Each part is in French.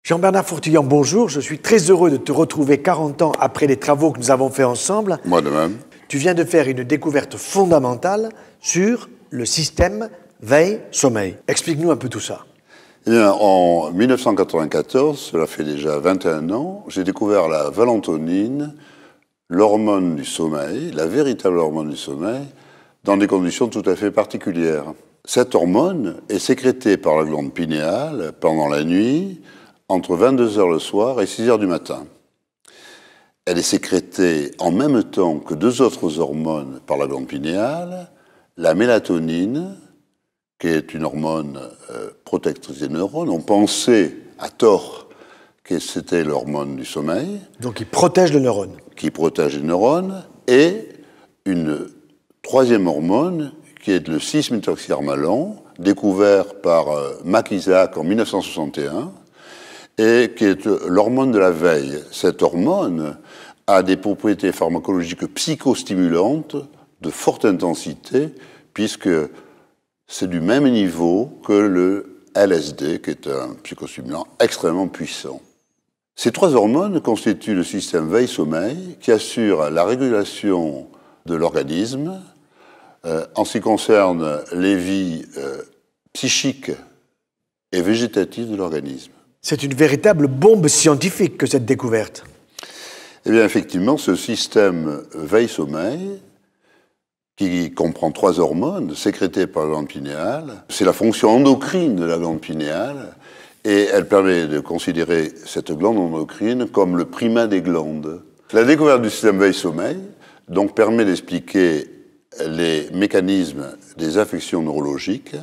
Jean-Bernard Fourtillon, bonjour. Je suis très heureux de te retrouver 40 ans après les travaux que nous avons faits ensemble. Moi de même. Tu viens de faire une découverte fondamentale sur le système veille-sommeil. Explique-nous un peu tout ça. Eh bien, en 1994, cela fait déjà 21 ans, j'ai découvert la valentonine, l'hormone du sommeil, la véritable hormone du sommeil, dans des conditions tout à fait particulières. Cette hormone est sécrétée par la glande pinéale pendant la nuit, entre 22h le soir et 6h du matin. Elle est sécrétée en même temps que deux autres hormones par la glande pinéale, la mélatonine, qui est une hormone protectrice des neurones. On pensait, à tort, que c'était l'hormone du sommeil. Donc il protège le neurone. Qui protège les neurones. Et une troisième hormone, qui est le 6-méthoxyharmalan, découvert par Mac Isaac en 1961, et qui est l'hormone de la veille. Cette hormone a des propriétés pharmacologiques psychostimulantes de forte intensité, puisque c'est du même niveau que le LSD, qui est un psychostimulant extrêmement puissant. Ces trois hormones constituent le système veille-sommeil qui assure la régulation de l'organisme en ce qui concerne les vies psychiques et végétatives de l'organisme. C'est une véritable bombe scientifique que cette découverte. Eh bien, effectivement, ce système veille-sommeil, qui comprend trois hormones sécrétées par la glande pinéale, c'est la fonction endocrine de la glande pinéale, et elle permet de considérer cette glande endocrine comme le primat des glandes. La découverte du système veille-sommeil donc permet d'expliquer les mécanismes des affections neurologiques,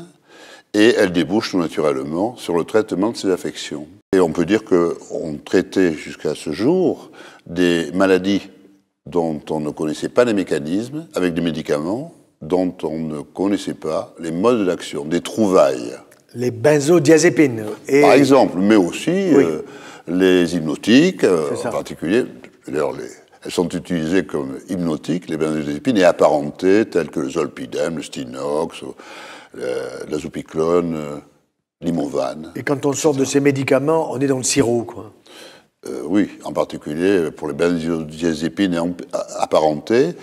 et elle débouche tout naturellement sur le traitement de ces affections. Et on peut dire qu'on traitait jusqu'à ce jour des maladies dont on ne connaissait pas les mécanismes, avec des médicaments dont on ne connaissait pas les modes d'action, des trouvailles. Les benzodiazépines. Par exemple, mais aussi oui. Les hypnotiques, en particulier. D'ailleurs, elles sont utilisées comme hypnotiques, les benzodiazépines, et apparentées, telles que le zolpidem, le Stinox, l'azopiclone, l'Imovan. Et quand on sort de ces médicaments, on est dans le sirop, quoi. Oui, en particulier pour les benzodiazépines apparentées,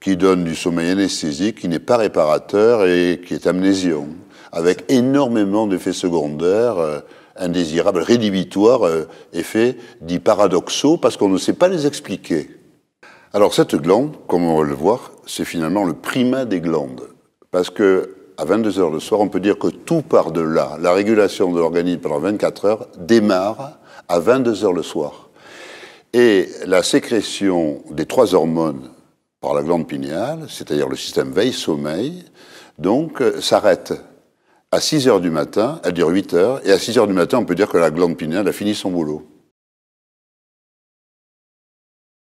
qui donnent du sommeil anesthésique, qui n'est pas réparateur et qui est amnésiant, avec énormément d'effets secondaires indésirables, rédhibitoires, effets dits paradoxaux, parce qu'on ne sait pas les expliquer. Alors cette glande, comme on va le voir, c'est finalement le primat des glandes, parce que à 22h le soir, on peut dire que tout part de là. La régulation de l'organisme pendant 24 heures démarre à 22h le soir. Et la sécrétion des trois hormones par la glande pinéale, c'est-à-dire le système veille-sommeil, donc s'arrête à 6h du matin, elle dure 8 heures, et à 6h du matin, on peut dire que la glande pinéale a fini son boulot.